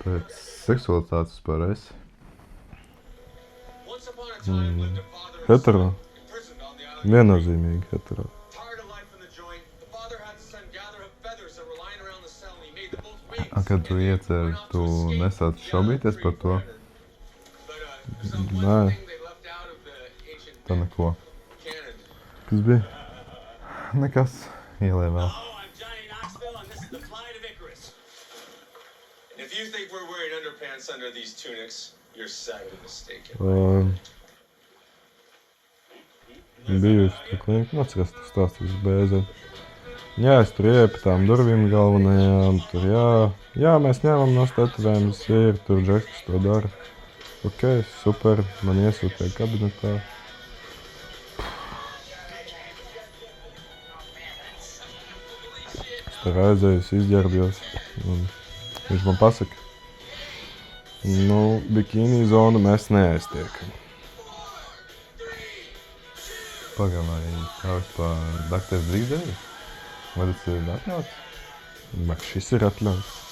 Pēc seksualitātes vispār esi? Hetero? Viennozīmīgi hetero. Kad tu ieceri, tu nesāc šaubīties par to? Nē. Tā neko. Kas bija? Nekas. Ielēj vēl. Bijuši tā klinika, atceras tu stāstījis bēzē. Jā, es tur ieeju pa tām durvīm galvenajām, tur jā, mēs ņēmam no tetovējumus, ir, tur Džekskas to dara. Ok, super, man iesūtīja kabinetā. Es tur aizējus, izģērbjos, un viņš man pasaka, nu, bikīnī zonu mēs neaiztiekam. Pagamā, kā vispār dakteris drīkst darīt? Vai tas ir atļauts? Vai šis ir atļauts?